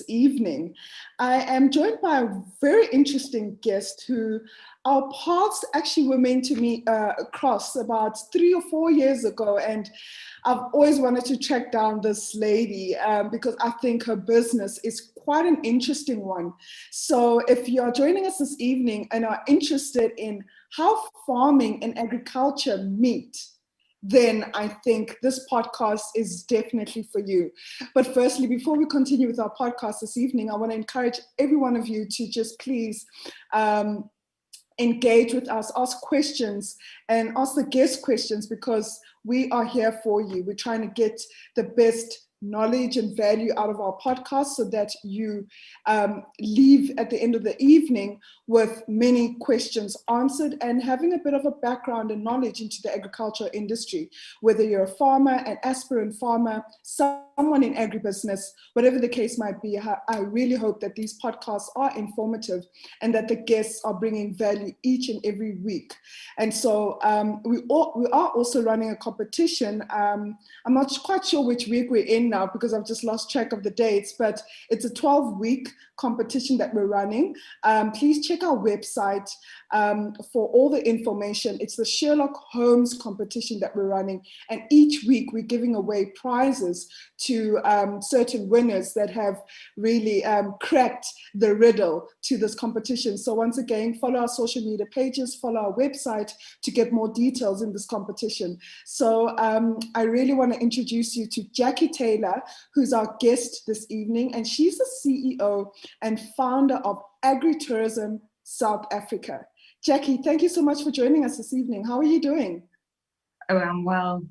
evening. I am joined by a very interesting guest who our paths actually were meant to meet across about 3 or 4 years ago, and I've always wanted to track down this lady because I think her business is quite an interesting one. So if you are joining us this evening and are interested in how farming and agriculture meet, then I think this podcast is definitely for you. But firstly, before we continue with our podcast this evening, I want to encourage every one of you to just please engage with us, ask questions, and ask the guest questions, because we are here for you. We're trying to get the best knowledge and value out of our podcast so that you leave at the end of the evening with many questions answered and having a bit of a background and knowledge into the agriculture industry, whether you're a farmer, an aspirant farmer, someone in agribusiness, whatever the case might be. I really hope that these podcasts are informative and that the guests are bringing value each and every week. And so we are also running a competition. I'm not quite sure which week we're in now because I've just lost track of the dates, but it's a 12-week competition that we're running. Please check our website for all the information. It's the Sherlock Holmes competition that we're running, and each week we're giving away prizes to certain winners that have really cracked the riddle to this competition. So once again, follow our social media pages, follow our website to get more details in this competition. So I really want to introduce you to Jackie Taylor, who's our guest this evening, and she's the CEO and founder of Agritourism South Africa. Jackie, thank you so much for joining us this evening. How are you doing? Oh, I'm well.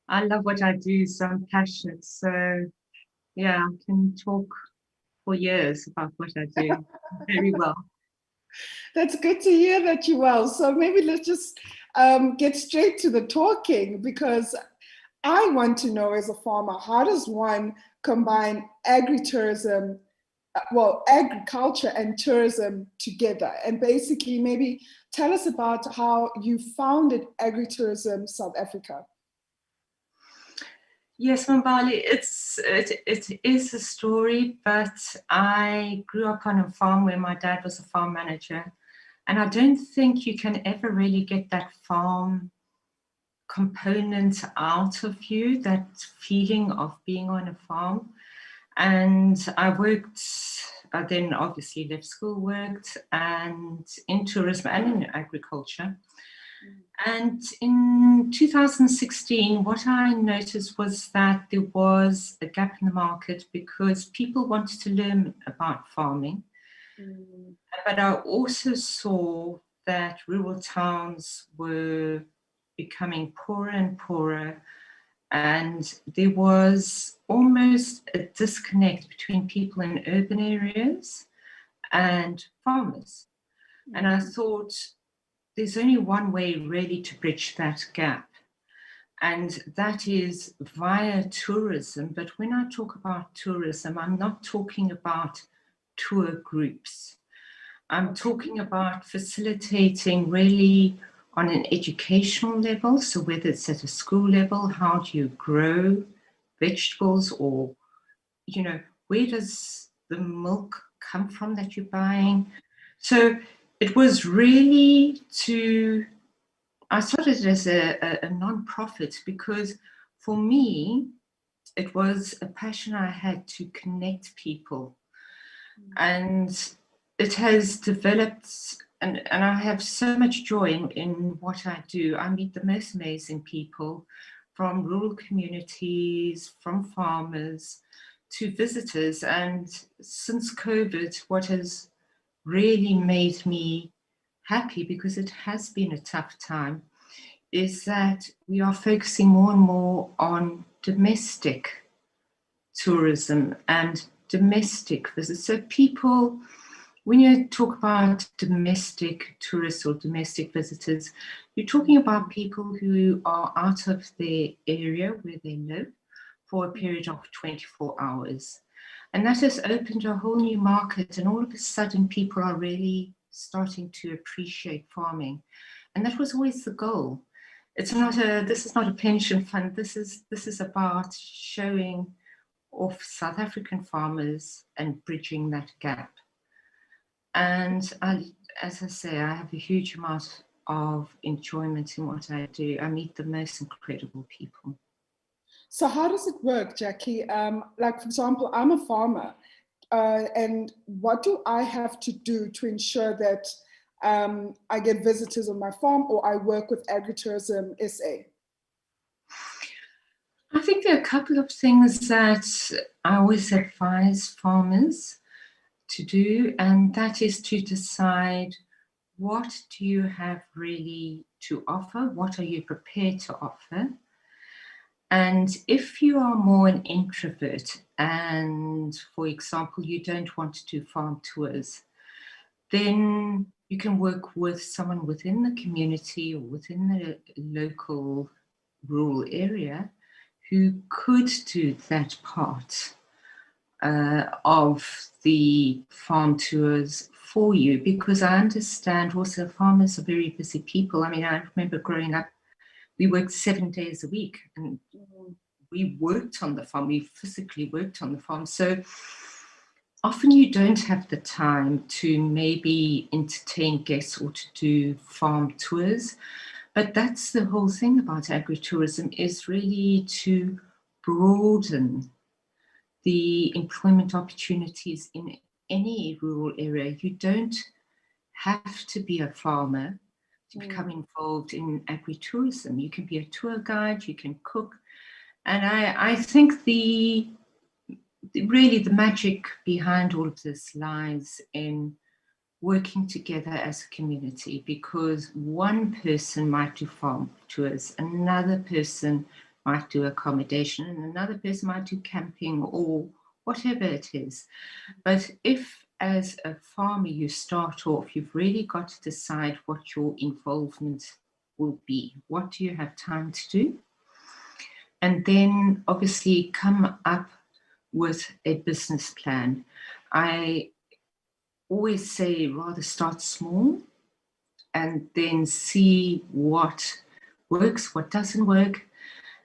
I love what I do, so I'm passionate. So, yeah, I can talk for years about what I do very well. That's good to hear that you're well. So maybe let's just get straight to the talking, because I want to know, as a farmer, how does one combine agritourism, agriculture and tourism together? And basically, maybe tell us about how you founded Agritourism South Africa. Yes, Mambali, it is a story, but I grew up on a farm where my dad was a farm manager, and I don't think you can ever really get that farm component out of you, that feeling of being on a farm. And I worked, I then obviously left school, worked and in tourism and in agriculture. And in 2016, what I noticed was that there was a gap in the market because people wanted to learn about farming. But I also saw that rural towns were becoming poorer and poorer, and there was almost a disconnect between people in urban areas and farmers. And I thought, there's only one way really to bridge that gap, and that is via tourism. But when I talk about tourism, I'm not talking about tour groups. I'm talking about facilitating really on an educational level. So whether it's at a school level, how do you grow vegetables, or, you know, where does the milk come from that you're buying? So it was really I started as a non-profit because for me, it was a passion I had to connect people. And it has developed, and I have so much joy in what I do. I meet the most amazing people from rural communities, from farmers to visitors. And since COVID, what has really made me happy, because it has been a tough time, is that we are focusing more and more on domestic tourism and domestic visits. So people, when you talk about domestic tourists or domestic visitors, you're talking about people who are out of their area where they live for a period of 24 hours. And that has opened a whole new market, and all of a sudden people are really starting to appreciate farming. And that was always the goal. This is not a pension fund. This is about showing of South African farmers and bridging that gap. And as I say, I have a huge amount of enjoyment in what I do. I meet the most incredible people. So how does it work, Jackie? Like, for example, I'm a farmer, and what do I have to do to ensure that I get visitors on my farm, or I work with Agritourism SA? I think there are a couple of things that I always advise farmers to do, and that is to decide, what do you have really to offer? What are you prepared to offer? And if you are more an introvert and, for example, you don't want to do farm tours, then you can work with someone within the community or within the local rural area who could do that part of the farm tours for you, because I understand also farmers are very busy people. I mean, I remember growing up, we worked 7 days a week, and we worked on the farm, we physically worked on the farm. So often you don't have the time to maybe entertain guests or to do farm tours. But that's the whole thing about agritourism, is really to broaden the employment opportunities in any rural area. You don't have to be a farmer to become involved in agritourism. You can be a tour guide, you can cook. And I think really the magic behind all of this lies in working together as a community, because one person might do farm tours, another person might do accommodation, and another person might do camping or whatever it is. But if as a farmer you start off, you've really got to decide what your involvement will be. What do you have time to do? And then obviously come up with a business plan. I always say rather start small and then see what works, what doesn't work,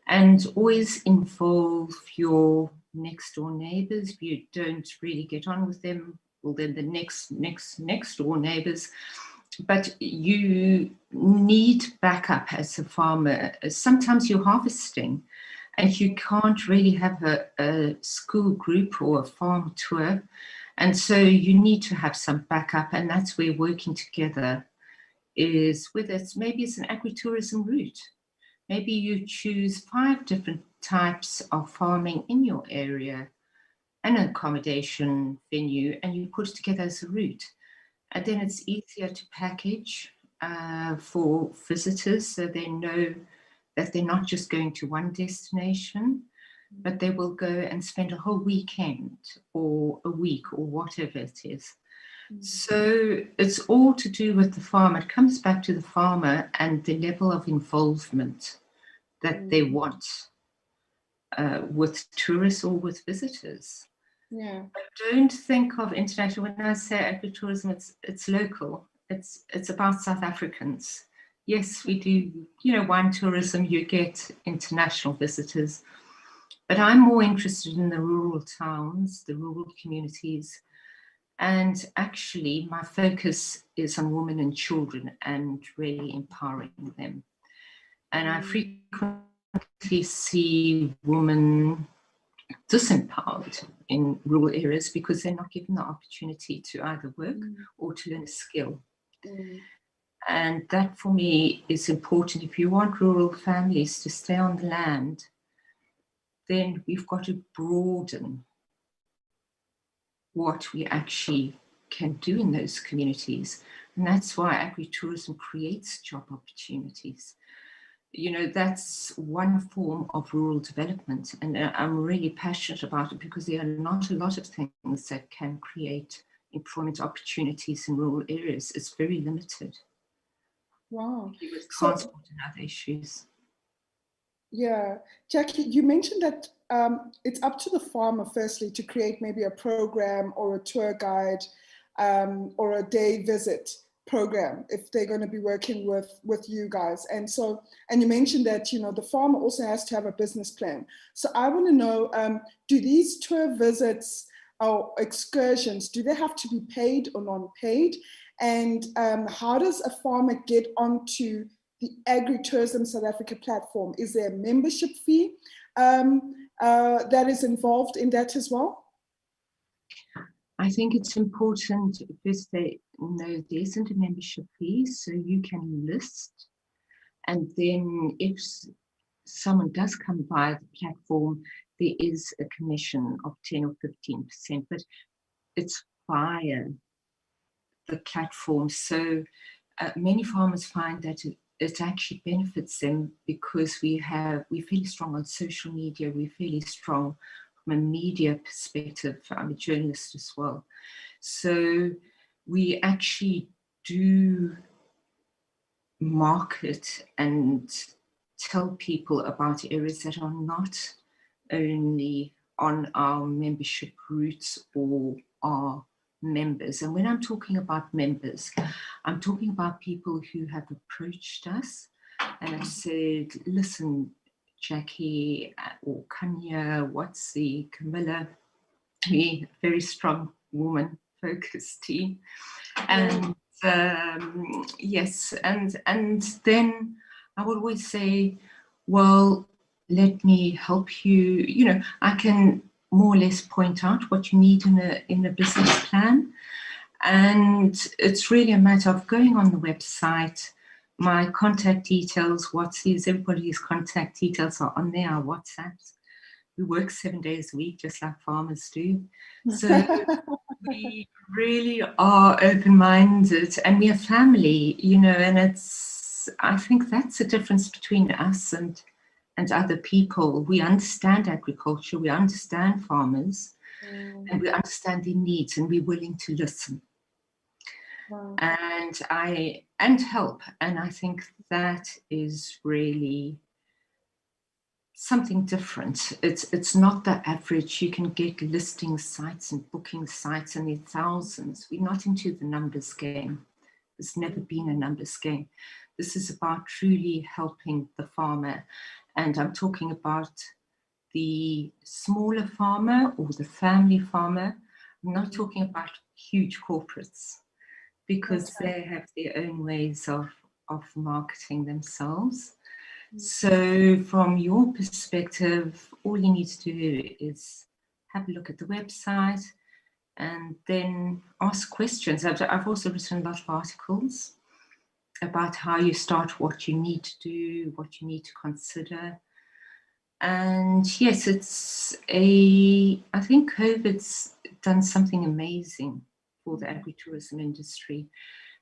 and always involve your next door neighbors. If you don't really get on with them, well, then the next door neighbors. But you need backup as a farmer. Sometimes you're harvesting and you can't really have a school group or a farm tour. And so you need to have some backup, and that's where working together is, whether it's maybe it's an agritourism route. Maybe you choose 5 different types of farming in your area, an accommodation venue, and you put it together as a route. And then it's easier to package for visitors, so they know that they're not just going to one destination, but they will go and spend a whole weekend or a week or whatever it is. So it's all to do with the farmer. It comes back to the farmer and the level of involvement that they want with tourists or with visitors. Yeah. But don't think of international. When I say agritourism, it's local. It's about South Africans. Yes, we do, wine tourism, you get international visitors. But I'm more interested in the rural towns, the rural communities. And actually, my focus is on women and children and really empowering them. And I frequently see women disempowered in rural areas because they're not given the opportunity to either work or to learn a skill. And that for me is important. If you want rural families to stay on the land, then we've got to broaden what we actually can do in those communities. And that's why agritourism creates job opportunities. That's one form of rural development. And I'm really passionate about it because there are not a lot of things that can create employment opportunities in rural areas. It's very limited. Wow. With transport and other issues. Yeah. Jackie, you mentioned that it's up to the farmer, firstly, to create maybe a program or a tour guide or a day visit program if they're going to be working with you guys. And so, and you mentioned that, you know, the farmer also has to have a business plan. So I want to know, do these tour visits or excursions, do they have to be paid or non-paid? And how does a farmer get onto the Agritourism South Africa platform? Is there a membership fee that is involved in that as well? I think it's important because there isn't a membership fee, so you can list, and then if someone does come by the platform, there is a commission of 10 or 15%, but it's via the platform. So many farmers find that it actually benefits them because we're fairly strong on social media, we're fairly strong from a media perspective. I'm a journalist as well. So we actually do market and tell people about areas that are not only on our membership routes or our members. And when I'm talking about members, I'm talking about people who have approached us and have said, listen, Jackie or Kanya, Camilla, we're a very strong woman focused team. And yes, and then I would always say, well, let me help you. You know, I can more or less point out what you need in a business plan. And it's really a matter of going on the website. My contact details, everybody's contact details are on there, our WhatsApps. We work 7 days a week, just like farmers do. So we really are open-minded, and we are family, you know, and I think that's the difference between us and other people. We understand agriculture, we understand farmers, and we understand their needs, and we're willing to listen. Wow. And help. And I think that is really something different. It's not the average. You can get listing sites and booking sites, and there are thousands. We're not into the numbers game. There's never been a numbers game. This is about truly helping the farmer. And I'm talking about the smaller farmer or the family farmer. I'm not talking about huge corporates, because they have their own ways of marketing themselves. So from your perspective, all you need to do is have a look at the website and then ask questions. I've also written a lot of articles about how you start, what you need to do, what you need to consider. And yes, I think COVID's done something amazing for the agritourism industry,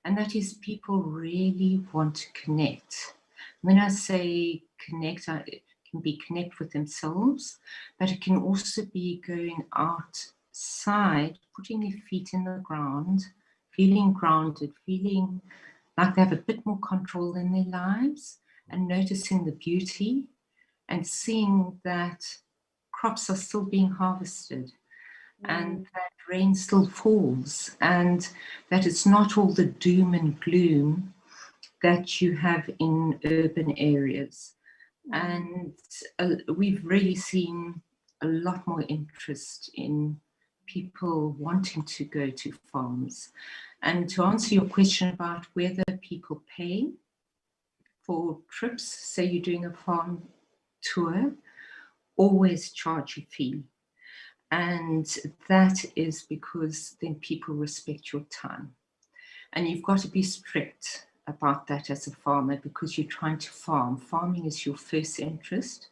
and that is people really want to connect. When I say connect, it can be connect with themselves, but it can also be going outside, putting their feet in the ground, feeling grounded, feeling like they have a bit more control in their lives, and noticing the beauty and seeing that crops are still being harvested and that rain still falls, and that it's not all the doom and gloom that you have in urban areas. And we've really seen a lot more interest in people wanting to go to farms. And to answer your question about whether people pay for trips, say you're doing a farm tour, always charge a fee. And that is because then people respect your time. And you've got to be strict about that as a farmer, because you're trying to farm. Farming is your first interest,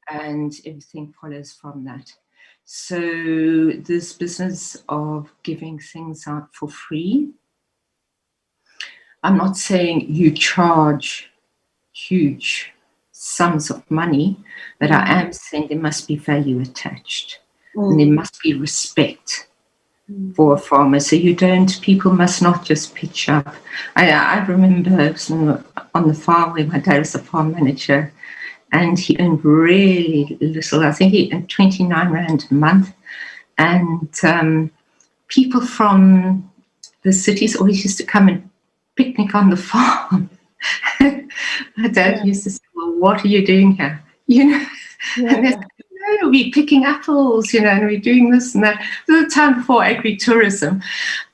and everything follows from that. So this business of giving things out for free, I'm not saying you charge huge sums of money, but I am saying there must be value attached. And there must be respect for a farmer. So people must not just pitch up. I remember on the farm where my dad was a farm manager, and he earned really little. I think he earned 29 Rand a month. And people from the cities always used to come and picnic on the farm. My dad used to say, well, what are you doing here? You know, and they said, no, we're picking apples, you know, and we're doing this and that. This was the time before agritourism.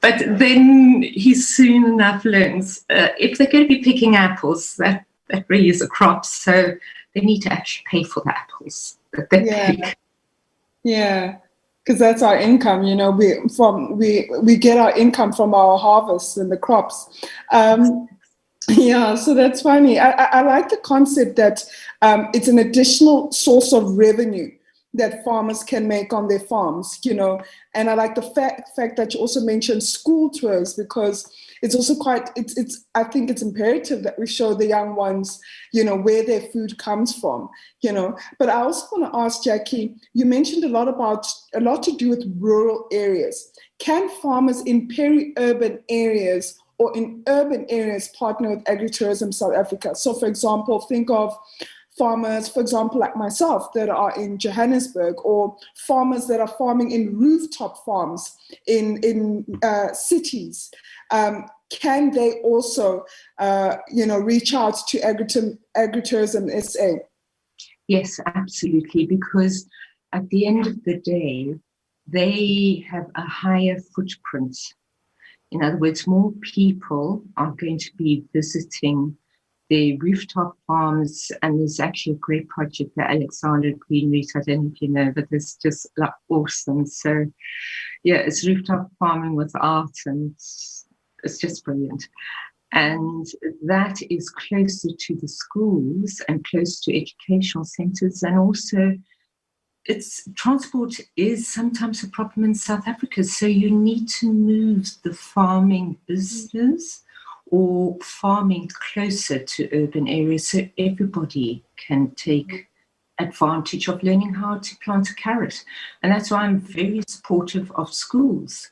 But then he soon enough learns, if they're going to be picking apples, that really is a crop. So they need to actually pay for the apples that they pick. Yeah, because that's our income, you know, we get our income from our harvests and the crops. Yeah, so that's funny. I like the concept that it's an additional source of revenue that farmers can make on their farms, you know. And I like the fact that you also mentioned school tours, because it's also I think it's imperative that we show the young ones, you know, where their food comes from, you know. But I also want to ask, Jackie, you mentioned a lot to do with rural areas. Can farmers in peri-urban areas or in urban areas partner with Agritourism South Africa? So, for example, think of farmers, for example, like myself, that are in Johannesburg, or farmers that are farming in rooftop farms in cities. Can they also, reach out to Agritourism SA? Yes, absolutely, because at the end of the day, they have a higher footprint. In other words, more people are going to be visiting the rooftop farms, and there's actually a great project, the Alexander Green Route. I don't know if you know, but it's just like awesome. So, yeah, it's rooftop farming with art, and it's just brilliant. And that is closer to the schools and close to educational centres, and also transport is sometimes a problem in South Africa. So you need to move the farming business or farming closer to urban areas so everybody can take advantage of learning how to plant a carrot. And that's why I'm very supportive of schools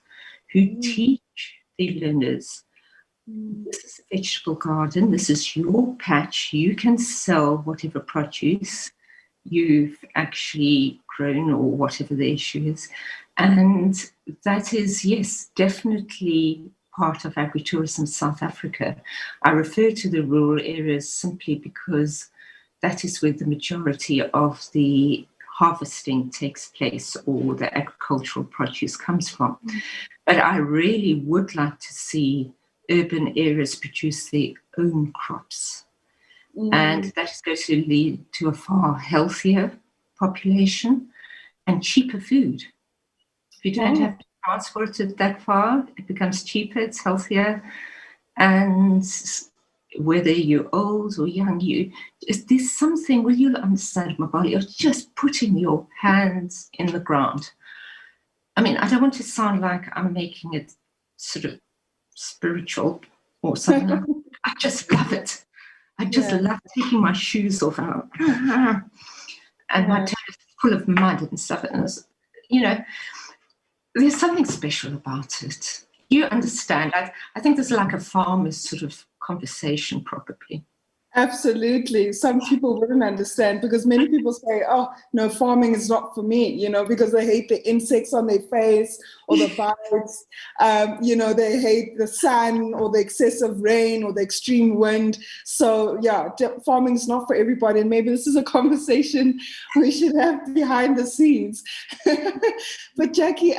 who teach their learners, this is a vegetable garden, this is your patch, you can sell whatever produce you've actually grown or whatever the issue is. And that is, yes, definitely part of Agritourism South Africa. I refer to the rural areas simply because that is where the majority of the harvesting takes place, or the agricultural produce comes from. But I really would like to see urban areas produce their own crops. And that is going to lead to a far healthier population and cheaper food. If you don't have to transport it that far, it becomes cheaper, it's healthier. And whether you're old or young, there's something, well, you'll understand, Mabali, of just putting your hands in the ground. I mean, I don't want to sound like I'm making it sort of spiritual or something like that. I just love it. I just love taking my shoes off and my toe is full of mud and stuff. And you know, there's something special about it. You understand. I think there's like a farmer's sort of conversation, probably. Absolutely. Some people wouldn't understand, because many people say, oh, no, farming is not for me, you know, because they hate the insects on their face or the bites. They hate the sun or the excessive rain or the extreme wind. So, yeah, farming is not for everybody. And maybe this is a conversation we should have behind the scenes. But Jackie,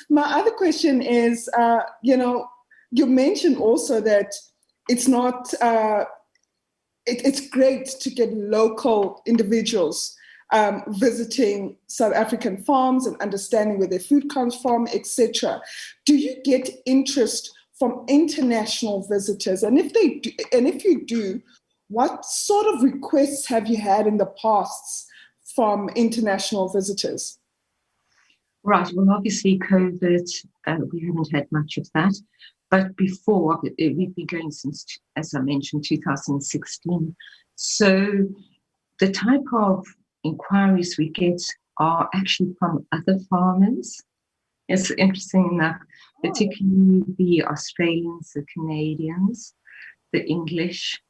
my other question is, you mentioned also that it's not... It's great to get local individuals visiting South African farms and understanding where their food comes from, etc. Do you get interest from international visitors? And if you do, what sort of requests have you had in the past from international visitors? Right. Well, obviously, COVID, we haven't had much of that. But before, we've been going since, as I mentioned, 2016. So the type of inquiries we get are actually from other farmers. It's interesting enough, particularly the Australians, the Canadians, the English,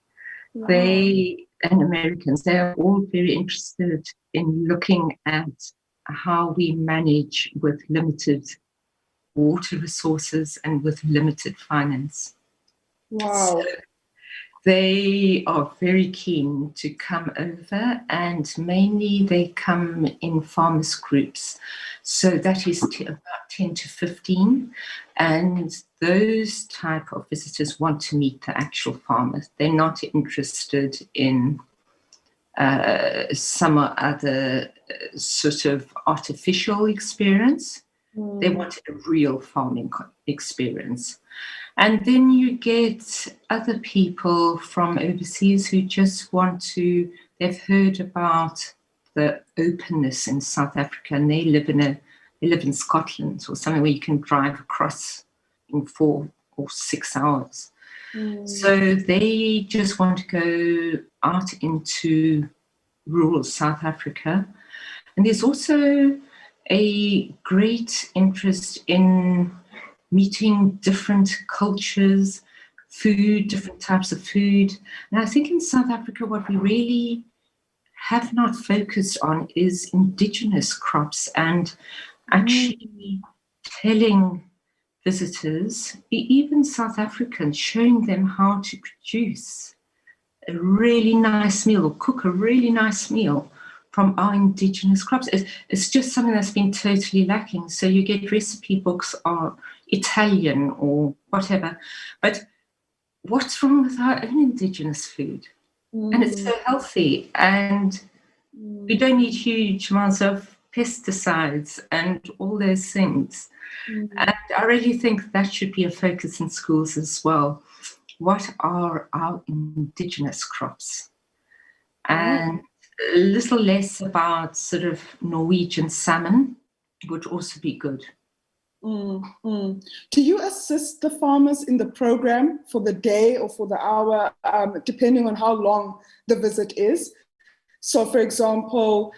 and Americans. They're all very interested in looking at how we manage with limited water resources and with limited finance. Wow. They are very keen to come over, and mainly they come in farmers groups. So that is about 10 to 15. And those type of visitors want to meet the actual farmers. They're not interested in some other sort of artificial experience. They want a real farming experience. And then you get other people from overseas who just want to, they've heard about the openness in South Africa, and they live in Scotland or somewhere where you can drive across in 4 or 6 hours. So they just want to go out into rural South Africa. And there's also a great interest in meeting different cultures, food, different types of food. And I think in South Africa, what we really have not focused on is indigenous crops, and actually telling visitors, even South Africans, showing them how to produce a really nice meal or cook a really nice meal from our indigenous crops. It's just something that's been totally lacking. So you get recipe books are Italian or whatever, but what's wrong with our own indigenous food? And it's so healthy, and we don't need huge amounts of pesticides and all those things. And I really think that should be a focus in schools as well. What are our indigenous crops? And a little less about sort of Norwegian salmon would also be good. Do you assist the farmers in the program for the day or for the hour, depending on how long the visit is? So, for example,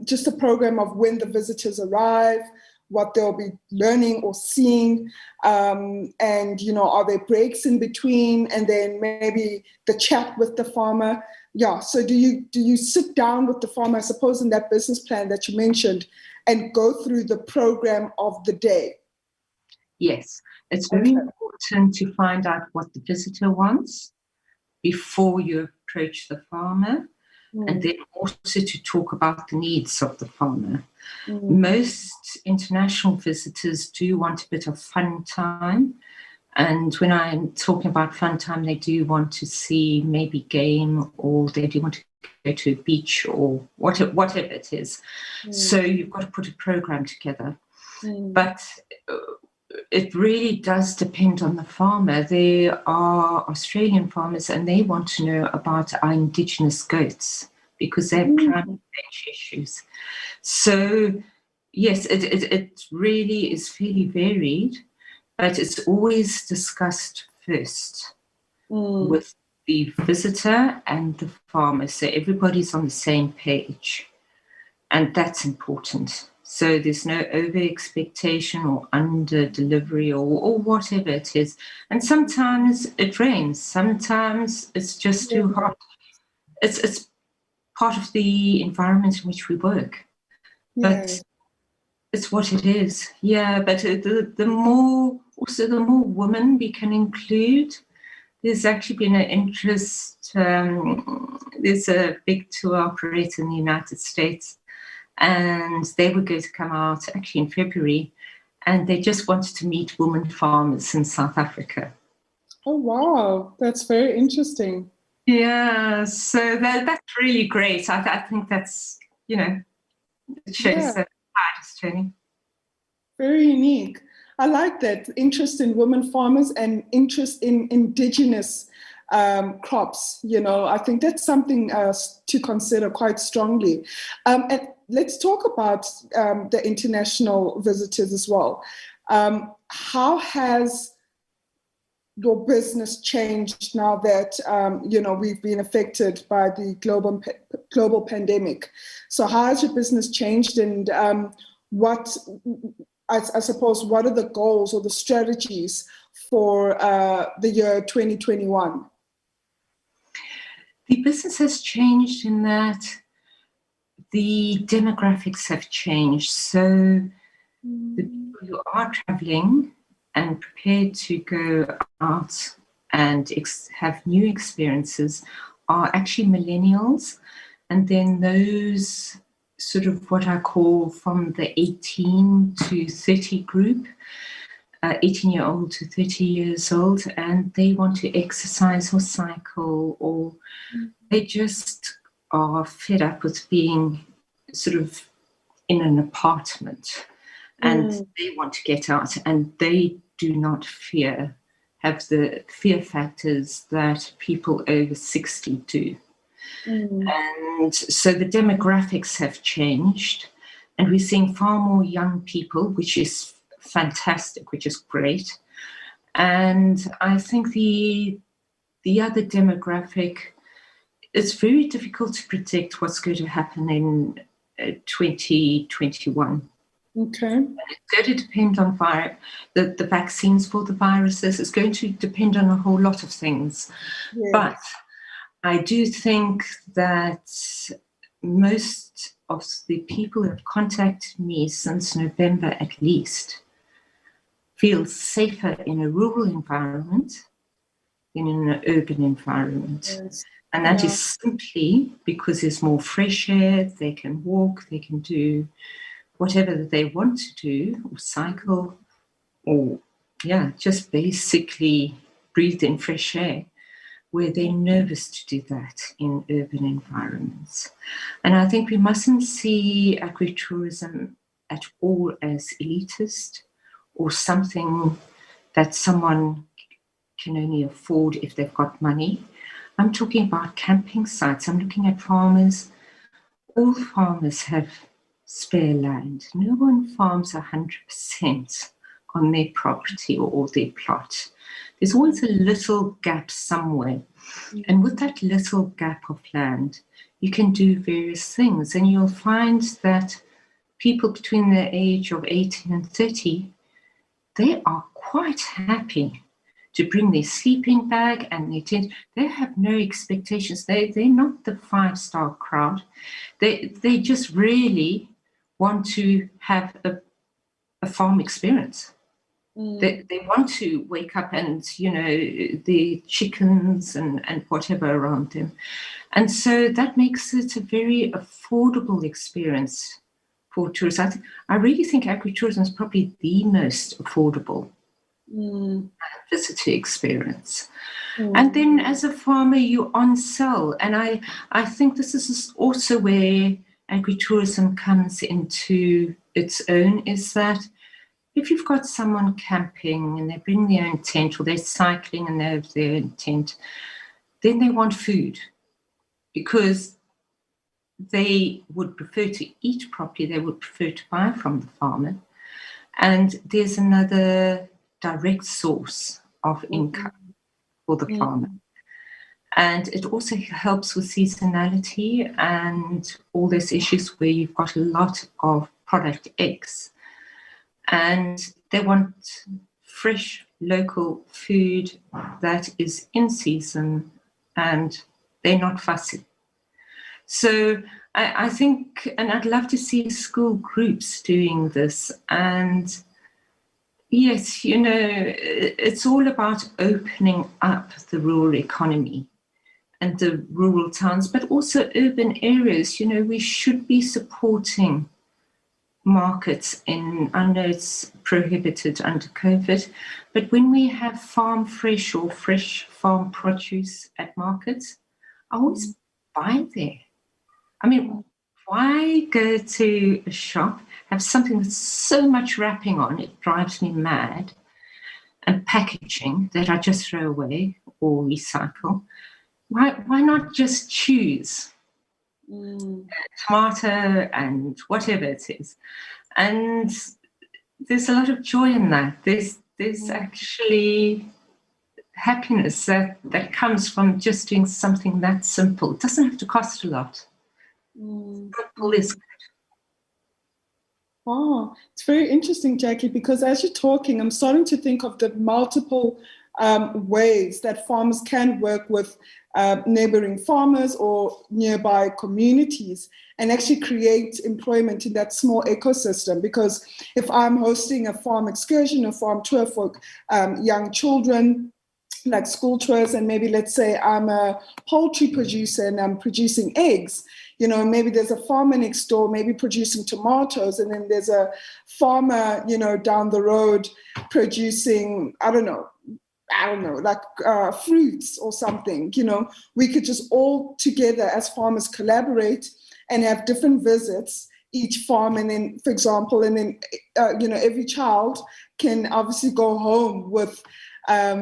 just a program of when the visitors arrive, what they'll be learning or seeing, and, you know, are there breaks in between, and then maybe the chat with the farmer? Yeah, so do you sit down with the farmer, I suppose, in that business plan that you mentioned, and go through the program of the day? Yes, it's very important to find out what the visitor wants before you approach the farmer, and then also to talk about the needs of the farmer. Most international visitors do want a bit of fun time. And when I'm talking about fun time, they do want to see maybe game, or they do want to go to a beach or whatever it is. So you've got to put a program together. But it really does depend on the farmer. There are Australian farmers, and they want to know about our indigenous goats because they have climate change issues. So yes, it really is fairly varied, but it's always discussed first with the visitor and the farmer, so everybody's on the same page, and that's important. So there's no over expectation or under delivery or whatever it is. And sometimes it rains, sometimes it's just too hot. It's part of the environment in which we work. But it's what it is. Yeah, but the more women we can include. There's actually been an interest. There's a big tour operator in the United States, and they were going to come out actually in February, and they just wanted to meet women farmers in South Africa. Oh, wow. That's very interesting. Yeah, so that's really great. I think that's, you know, it shows that tide is turning. Very unique. I like that interest in women farmers and interest in indigenous crops. You know, I think that's something to consider quite strongly. And let's talk about the international visitors as well. How has your business changed now that you know, we've been affected by the global pandemic? So how has your business changed, and what, I suppose, what are the goals or the strategies for the year 2021? The business has changed in that the demographics have changed. So the people who are traveling and prepared to go out and have new experiences are actually millennials, and then those sort of what I call from the 18 to 30 group, 18-year-old to 30 years old, and they want to exercise or cycle, or they just are fed up with being sort of in an apartment, and they want to get out, and they do not have the fear factors that people over 60 do. And so the demographics have changed, and we're seeing far more young people, which is fantastic, which is great. And I think the other demographic, it's very difficult to predict what's going to happen in 2021. Okay. It's going to depend on the vaccines for the viruses. It's going to depend on a whole lot of things. Yes. But I do think that most of the people who have contacted me since November at least feel safer in a rural environment than in an urban environment. Yes. And that is simply because there's more fresh air, they can walk, they can do whatever that they want to do, or cycle, or just basically breathe in fresh air, where they're nervous to do that in urban environments. And I think we mustn't see agritourism at all as elitist or something that someone can only afford if they've got money. I'm talking about camping sites. I'm looking at farmers. All farmers have spare land. No one farms 100% on their property or their plot. There's always a little gap somewhere. And with that little gap of land, you can do various things. And you'll find that people between the age of 18 and 30, they are quite happy to bring their sleeping bag and their tent. They have no expectations. They're not the 5-star crowd. They just really want to have a farm experience. They want to wake up and, the chickens and whatever around them. And so that makes it a very affordable experience for tourists. I really think agritourism is probably the most affordable visitor experience. And then as a farmer, you're on sell. And I think this is also where agritourism comes into its own, is that if you've got someone camping and they bring their own tent, or they're cycling and they have their own tent, then they want food, because they would prefer to eat properly, they would prefer to buy from the farmer. And there's another direct source of income for the farmer. And it also helps with seasonality and all those issues where you've got a lot of product X. And they want fresh local food that is in season, and they're not fussy. So I think, and I'd love to see school groups doing this. And yes, it's all about opening up the rural economy and the rural towns, but also urban areas. We should be supporting markets I know it's prohibited under COVID, but when we have farm fresh or fresh farm produce at markets, I always buy there. I mean, why go to a shop, have something with so much wrapping on, it drives me mad, and packaging that I just throw away or recycle? Why not just choose tomato and whatever it is? And there's a lot of joy in that. There's actually happiness that comes from just doing something that simple. It doesn't have to cost a lot. Simple is good. Oh, it's very interesting, Jackie, because as you're talking, I'm starting to think of the multiple ways that farmers can work with neighboring farmers or nearby communities and actually create employment in that small ecosystem. Because if I'm hosting a farm excursion, a farm tour for young children, like school tours, and maybe let's say I'm a poultry producer and I'm producing eggs, you know, maybe there's a farmer next door maybe producing tomatoes, and then there's a farmer, you know, down the road producing, I don't know, like fruits or something. You know, we could just all together as farmers collaborate and have different visits each farm, and then, for example, and then you know, every child can obviously go home with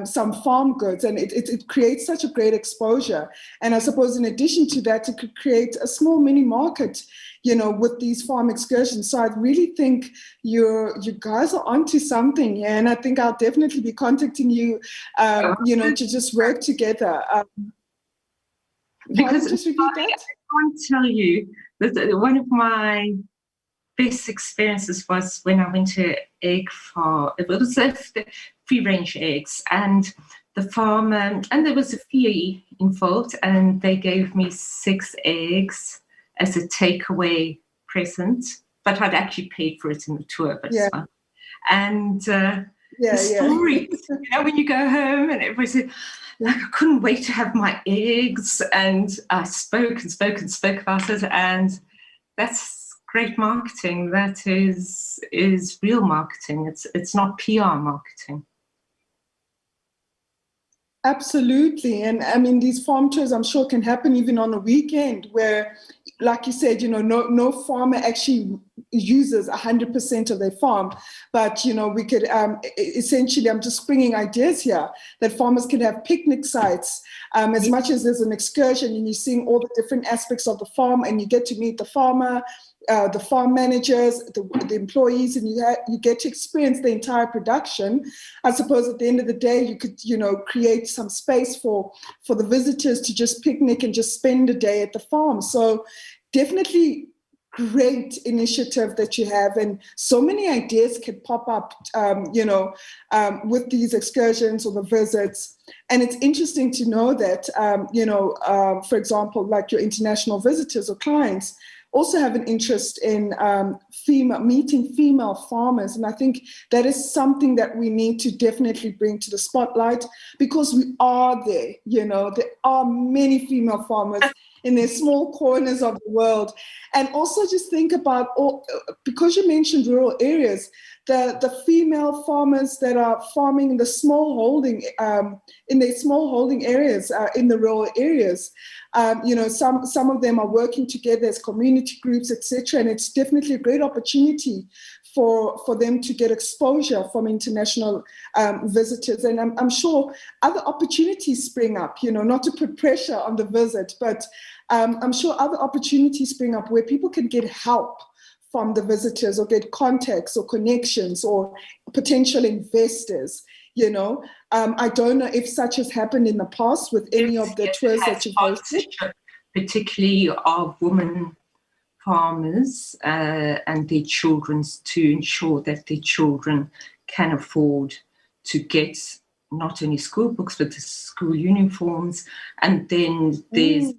some farm goods, and it creates such a great exposure. And I suppose in addition to that, it could create a small mini market, you know, with these farm excursions. So I really think you guys are onto something here, and I think I'll definitely be contacting you, you know, to just work together. Because just repeat that. I can't tell you that one of my best experiences was when I went to egg farm. It was free-range eggs, and the farmer, and there was a fee involved, and they gave me 6 eggs as a takeaway present, but I'd actually paid for it in the tour, but it's fine. And the stories, you know, when you go home, and it was like, I couldn't wait to have my eggs, and I spoke and spoke and spoke about it, and that's great marketing. That is real marketing. It's not PR marketing. Absolutely. And I mean, these farm tours, I'm sure, can happen even on a weekend where, like you said, you know, no farmer actually uses 100% of their farm. But, you know, we could essentially, I'm just bringing ideas here, that farmers can have picnic sites as much as there's an excursion, and you're seeing all the different aspects of the farm, and you get to meet the farmer, the farm managers, the employees, and you get to experience the entire production. I suppose at the end of the day, you could, you know, create some space for the visitors to just picnic and just spend a day at the farm. So definitely great initiative that you have, and so many ideas can pop up, you know, with these excursions or the visits. And it's interesting to know that, you know, for example, like your international visitors or clients also have an interest in meeting female farmers. And I think that is something that we need to definitely bring to the spotlight, because we are there, you know, there are many female farmers in their small corners of the world. And also just think about, because you mentioned rural areas, the female farmers that are farming in the small holding, in their small holding areas, in the rural areas. You know, some of them are working together as community groups, etc. And it's definitely a great opportunity for them to get exposure from international visitors. And I'm sure other opportunities spring up, you know, not to put pressure on the visit, but I'm sure other opportunities spring up where people can get help from the visitors, or get contacts or connections or potential investors. You know, I don't know if such has happened in the past with any of the tours that you've hosted. Particularly of women farmers and their children, to ensure that their children can afford to get not only school books, but the school uniforms. And then there's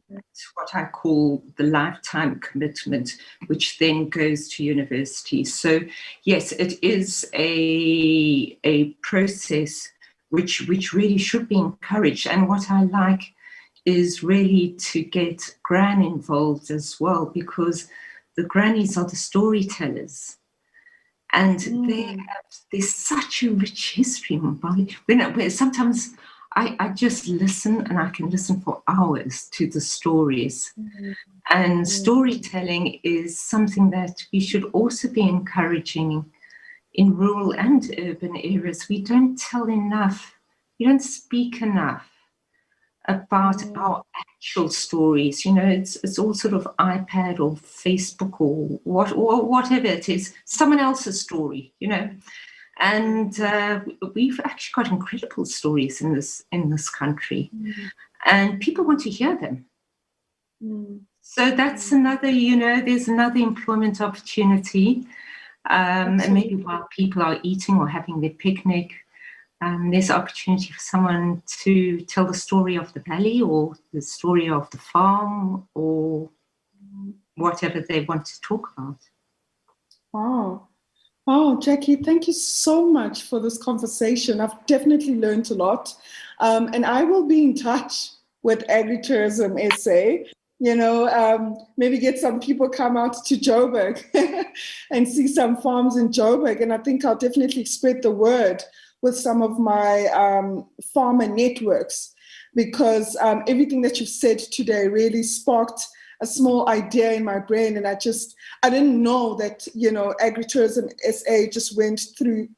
what I call the lifetime commitment, which then goes to university. So yes, it is a process which really should be encouraged. And what I like is really to get Gran involved as well, because the grannies are the storytellers. And there's such a rich history in Bali. When sometimes I just listen, and I can listen for hours to the stories. And storytelling is something that we should also be encouraging in rural and urban areas. We don't tell enough, we don't speak enough about our actual stories. You know, it's all sort of iPad or Facebook or whatever it is, someone else's story, you know. And we've actually got incredible stories in this country, and people want to hear them. So that's another, you know, there's another employment opportunity. And maybe while people are eating or having their picnic, there's opportunity for someone to tell the story of the valley or the story of the farm or whatever they want to talk about. Wow. Oh, Jackie, thank you so much for this conversation. I've definitely learned a lot. And I will be in touch with Agritourism SA. Maybe get some people come out to Joburg and see some farms in Joburg. And I think I'll definitely spread the word with some of my farmer networks because everything that you've said today really sparked a small idea in my brain. And I didn't know that, Agritourism SA just went through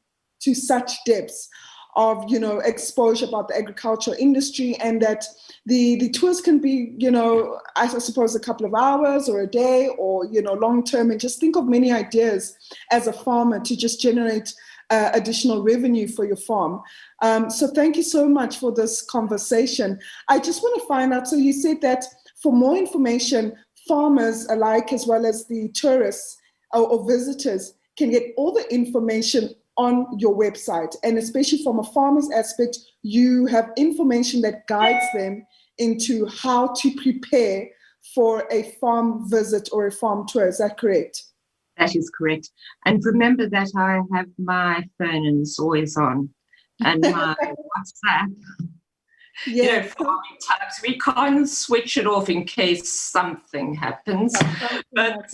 to such depths of, exposure about the agricultural industry, and that the tours can be, I suppose a couple of hours or a day or, long term, and just think of many ideas as a farmer to just generate additional revenue for your farm. So thank you so much for this conversation. I just want to find out, so you said that for more information, farmers alike, as well as the tourists or visitors, can get all the information on your website. And especially from a farmer's aspect, you have information that guides them into how to prepare for a farm visit or a farm tour. Is that correct? That is correct. And remember that I have my phone and it's always on, and my WhatsApp. Yeah. Farming times, we can't switch it off in case something happens. But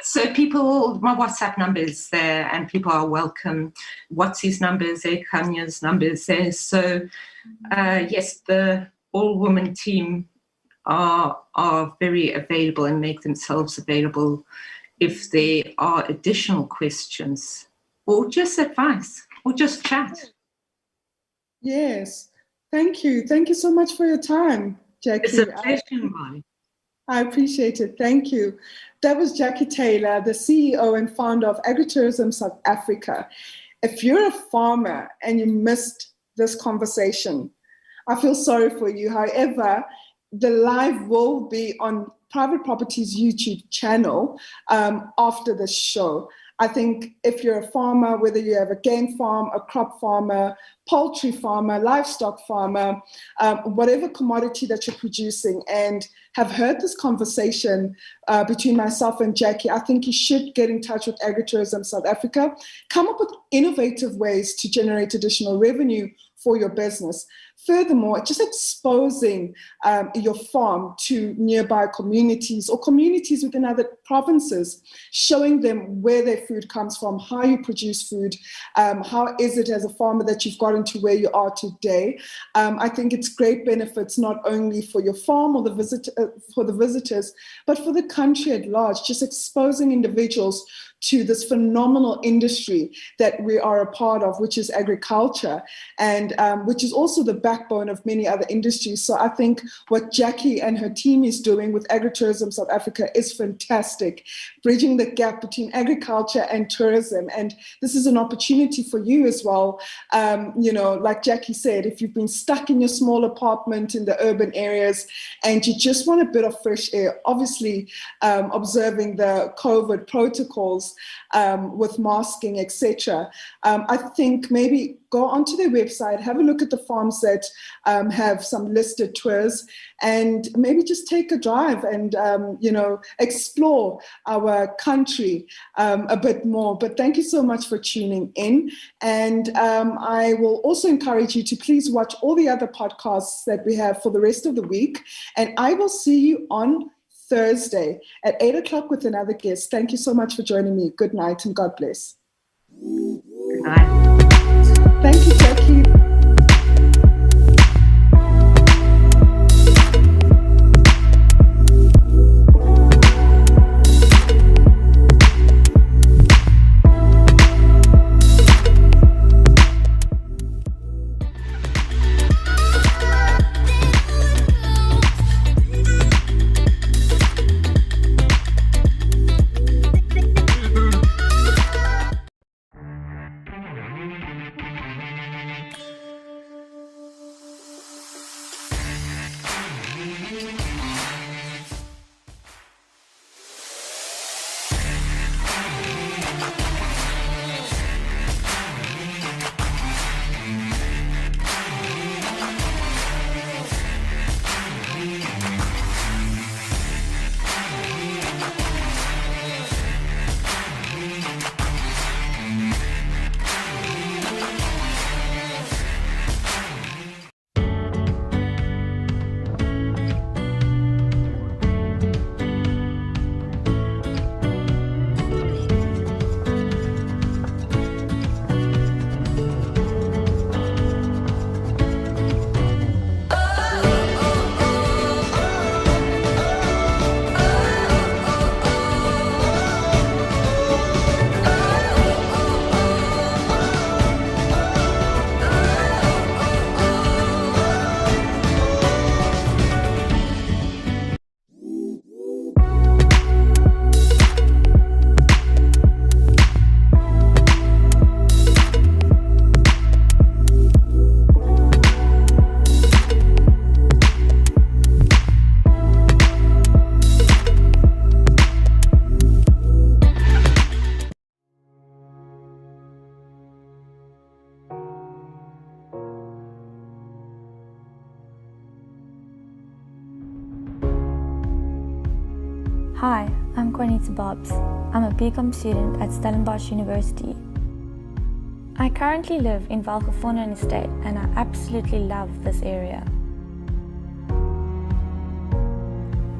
so people, my WhatsApp number is there, and people are welcome. What's his number is there? Kanya's number is there. So yes, the all-woman team are very available and make themselves available if there are additional questions or just advice or just chat. Yes. Thank you. Thank you so much for your time, Jackie. It's a pleasure, Molly. I appreciate it. Thank you. That was Jackie Taylor, the CEO and founder of Agritourism South Africa. If you're a farmer and you missed this conversation, I feel sorry for you. However, the live will be on Private Properties YouTube channel after the show. I think if you're a farmer, whether you have a game farm, a crop farmer, poultry farmer, livestock farmer, whatever commodity that you're producing, and have heard this conversation between myself and Jackie, I think you should get in touch with Agritourism South Africa. Come up with innovative ways to generate additional revenue for your business. Furthermore, just exposing your farm to nearby communities or communities within other provinces, showing them where their food comes from, how you produce food, how is it as a farmer that you've gotten to where you are today. I think it's great benefits not only for your farm or for the visitors, but for the country at large, just exposing individuals to this phenomenal industry that we are a part of, which is agriculture, and which is also the backbone of many other industries. So I think what Jackie and her team is doing with Agritourism South Africa is fantastic, bridging the gap between agriculture and tourism. And this is an opportunity for you as well. Like Jackie said, if you've been stuck in your small apartment in the urban areas and you just want a bit of fresh air, obviously observing the COVID protocols, with masking, etc. I think maybe go onto their website, have a look at the farms that have some listed tours, and maybe just take a drive and explore our country a bit more. But thank you so much for tuning in, and I will also encourage you to please watch all the other podcasts that we have for the rest of the week, and I will see you on Thursday at 8 o'clock with another guest. Thank you so much for joining me. Good night and God bless. Good night. Thank you, Jackie. Hi, I'm Cornita Bobs. I'm a BCom student at Stellenbosch University. I currently live in Valkefontein Estate and I absolutely love this area.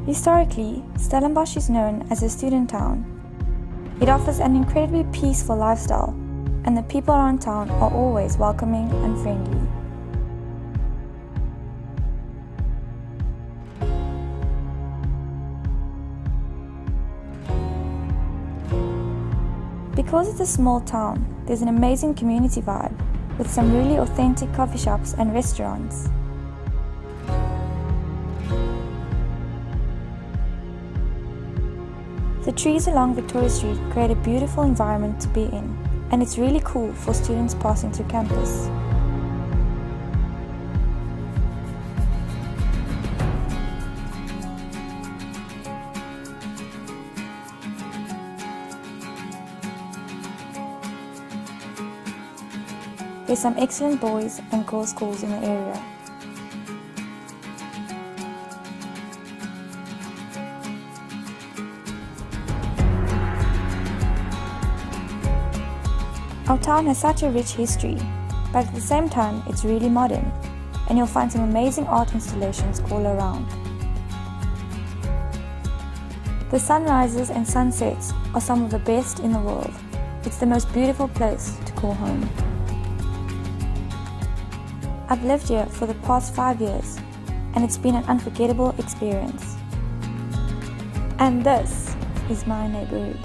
Historically, Stellenbosch is known as a student town. It offers an incredibly peaceful lifestyle, and the people around town are always welcoming and friendly. Because it's a small town, there's an amazing community vibe with some really authentic coffee shops and restaurants. The trees along Victoria Street create a beautiful environment to be in, and it's really cool for students passing through campus. There's some excellent boys and girls schools in the area. Our town has such a rich history, but at the same time it's really modern, and you'll find some amazing art installations all around. The sunrises and sunsets are some of the best in the world. It's the most beautiful place to call home. I've lived here for the past 5 years, and it's been an unforgettable experience. And this is my neighborhood.